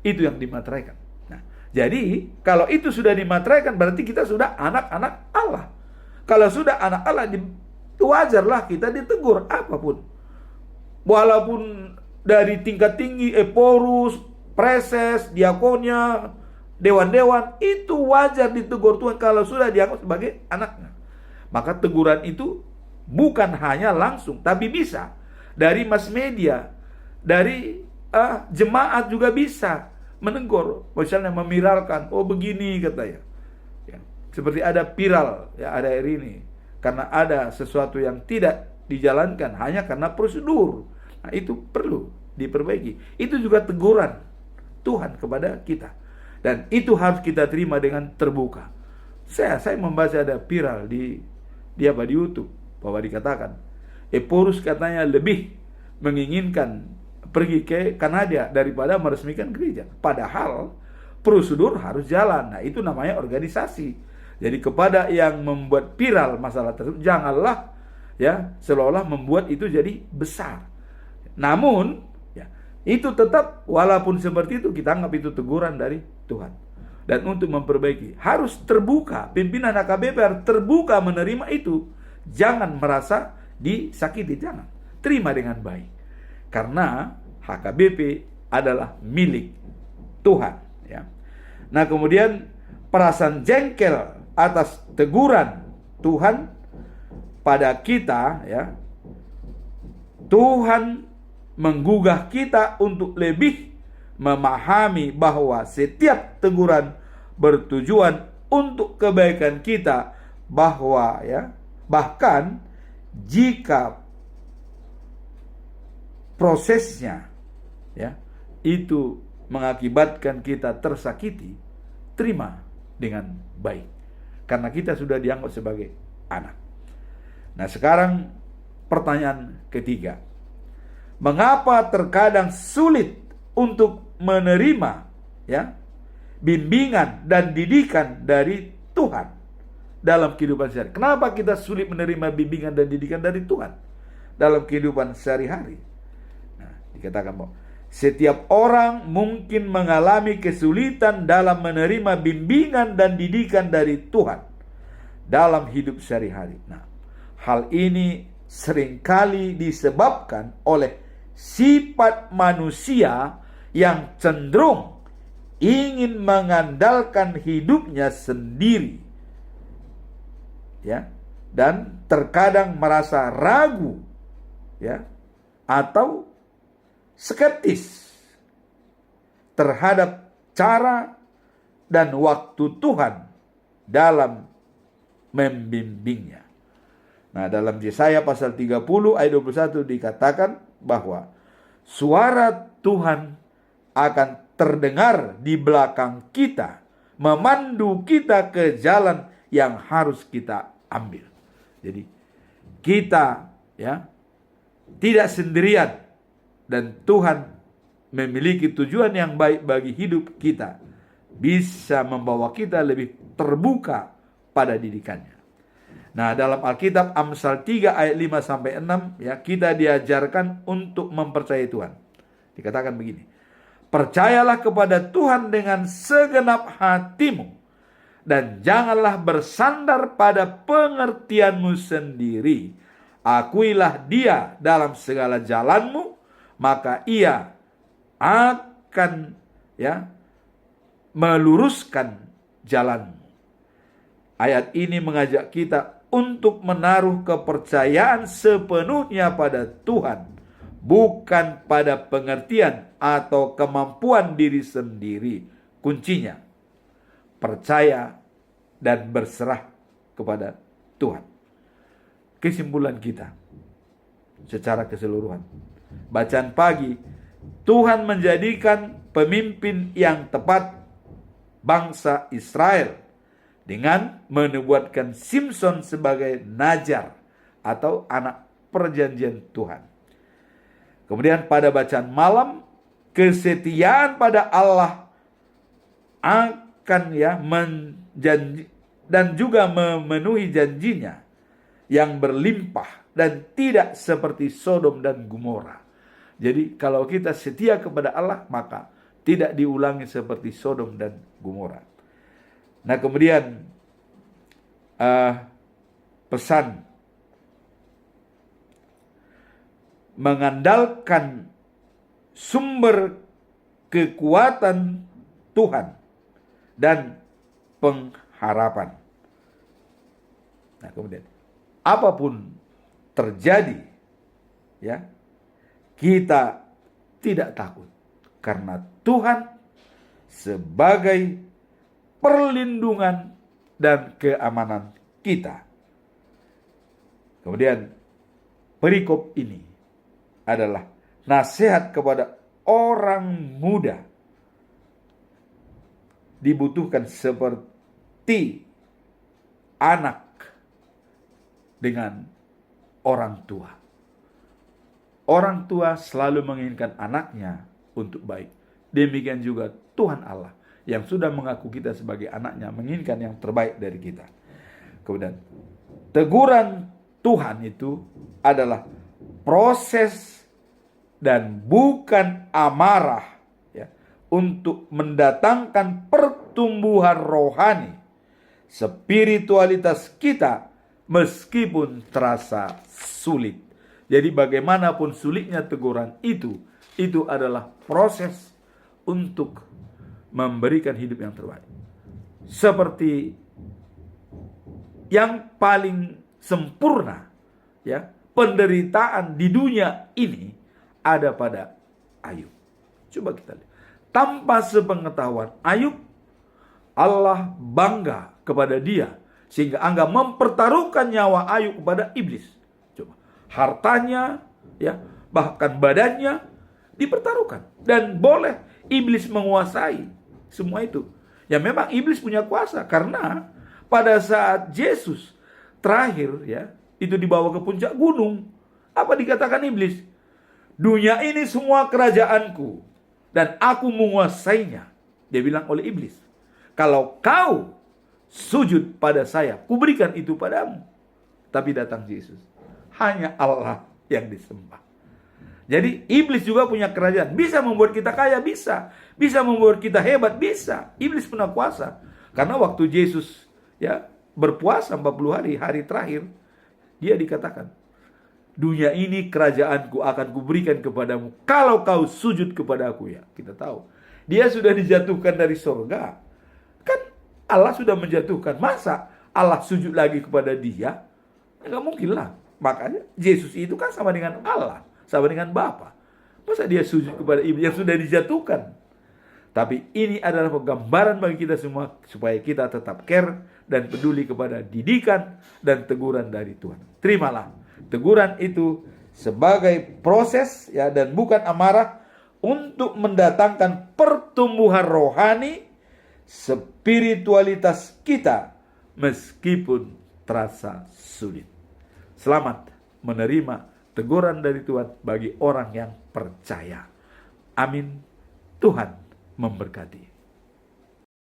Itu yang dimateraikan. Nah, jadi kalau itu sudah dimateraikan, berarti kita sudah anak-anak Allah. Kalau sudah anak Allah, wajarlah kita ditegur apapun. Walaupun dari tingkat tinggi, eporus, preses, diakonia, dewan-dewan, itu wajar ditegur Tuhan kalau sudah dianggap sebagai anaknya. Maka teguran itu bukan hanya langsung, tapi bisa dari mass media, dari jemaat juga bisa menegur. Misalnya memiralkan, oh begini katanya. Ya, seperti ada viral, ya, ada hari ini, karena ada sesuatu yang tidak dijalankan hanya karena prosedur. Nah, itu perlu diperbaiki. Itu juga teguran Tuhan kepada kita. Dan itu harus kita terima dengan terbuka. Saya membaca ada viral di YouTube bahwa dikatakan Eporus katanya lebih menginginkan pergi ke Kanada daripada meresmikan gereja. Padahal prosedur harus jalan. Nah, itu namanya organisasi. Jadi kepada yang membuat viral masalah tersebut, janganlah, ya, seolah-olah membuat itu jadi besar. Namun, ya, itu tetap walaupun seperti itu kita anggap itu teguran dari Tuhan. Dan untuk memperbaiki harus terbuka. Pimpinan HKBP harus terbuka menerima itu. Jangan merasa disakiti, jangan. Terima dengan baik. Karena HKBP adalah milik Tuhan, ya. Nah, kemudian perasaan jengkel atas teguran, Tuhan pada kita, ya. Tuhan menggugah kita untuk lebih memahami bahwa setiap teguran bertujuan untuk kebaikan kita, bahwa ya, bahkan jika prosesnya ya itu mengakibatkan kita tersakiti, terima dengan baik, karena kita sudah dianggap sebagai anak. Nah, sekarang pertanyaan ketiga, mengapa terkadang sulit untuk menerima ya bimbingan dan didikan dari Tuhan dalam kehidupan sehari-hari? Kenapa kita sulit menerima bimbingan dan didikan dari Tuhan dalam kehidupan sehari-hari? Nah, dikatakan bahwa setiap orang mungkin mengalami kesulitan dalam menerima bimbingan dan didikan dari Tuhan dalam hidup sehari-hari. Nah, hal ini seringkali disebabkan oleh sifat manusia yang cenderung ingin mengandalkan hidupnya sendiri, ya, dan terkadang merasa ragu, ya, atau skeptis terhadap cara dan waktu Tuhan dalam membimbingnya. Nah, dalam Yesaya pasal 30 ayat 21 dikatakan bahwa suara Tuhan akan terdengar di belakang kita, memandu kita ke jalan yang harus kita ambil. Jadi kita ya tidak sendirian, dan Tuhan memiliki tujuan yang baik bagi hidup kita, bisa membawa kita lebih terbuka pada didikannya. Nah, dalam Alkitab Amsal 3 ayat 5 sampai 6 ya, kita diajarkan untuk mempercayai Tuhan. Dikatakan begini, percayalah kepada Tuhan dengan segenap hatimu, dan janganlah bersandar pada pengertianmu sendiri. Akuilah Dia dalam segala jalanmu, maka Ia akan ya meluruskan jalanmu. Ayat ini mengajak kita untuk menaruh kepercayaan sepenuhnya pada Tuhan, bukan pada pengertian atau kemampuan diri sendiri. Kuncinya percaya dan berserah kepada Tuhan. Kesimpulan kita secara keseluruhan, bacaan pagi, Tuhan menjadikan pemimpin yang tepat bangsa Israel dengan menubuatkan Simson sebagai Najar atau anak perjanjian Tuhan. Kemudian pada bacaan malam, kesetiaan pada Allah akan ya menjanji dan juga memenuhi janjinya yang berlimpah dan tidak seperti Sodom dan Gomora. Jadi kalau kita setia kepada Allah, maka tidak diulangi seperti Sodom dan Gomora. Nah, kemudian pesan mengandalkan sumber kekuatan Tuhan dan pengharapan. Nah, kemudian apapun terjadi, ya, kita tidak takut, karena Tuhan sebagai perlindungan dan keamanan kita. Kemudian perikop ini adalah nasihat kepada orang muda, dibutuhkan seperti anak dengan orang tua. Orang tua selalu menginginkan anaknya untuk baik. Demikian juga Tuhan Allah yang sudah mengaku kita sebagai anaknya menginginkan yang terbaik dari kita. Kemudian teguran Tuhan itu adalah proses dan bukan amarah ya, untuk mendatangkan pertumbuhan rohani spiritualitas kita meskipun terasa sulit. Jadi bagaimanapun sulitnya teguran itu adalah proses untuk memberikan hidup yang terbaik. Seperti yang paling sempurna, ya, penderitaan di dunia ini ada pada Ayub. Coba kita lihat. Tanpa sepengetahuan Ayub, Allah bangga kepada dia sehingga anggap mempertaruhkan nyawa Ayub kepada iblis. Coba, hartanya, ya, bahkan badannya dipertaruhkan, dan boleh iblis menguasai semua itu. Ya, memang iblis punya kuasa, karena pada saat Yesus terakhir, ya, itu dibawa ke puncak gunung, apa dikatakan iblis? Dunia ini semua kerajaanku dan aku menguasainya. Dia bilang oleh iblis, kalau kau sujud pada saya, kuberikan itu padamu. Tapi datang Yesus, hanya Allah yang disembah. Jadi iblis juga punya kerajaan, bisa membuat kita kaya, bisa membuat kita hebat, bisa. Iblis punya kuasa. Karena waktu Yesus, ya, berpuasa 40 hari, hari terakhir, dia dikatakan, dunia ini kerajaanku akan kuberikan kepadamu kalau kau sujud kepada aku. Ya, kita tahu dia sudah dijatuhkan dari surga. Kan Allah sudah menjatuhkan, masa Allah sujud lagi kepada dia? Enggak mungkin lah. Makanya Yesus itu kan sama dengan Allah, sama dengan Bapa. Masa dia sujud kepada iblis yang sudah dijatuhkan? Tapi ini adalah penggambaran bagi kita semua supaya kita tetap care dan peduli kepada didikan dan teguran dari Tuhan. Terimalah teguran itu sebagai proses, ya, dan bukan amarah, untuk mendatangkan pertumbuhan rohani spiritualitas kita meskipun terasa sulit. Selamat menerima teguran dari Tuhan bagi orang yang percaya. Amin. Tuhan memberkati.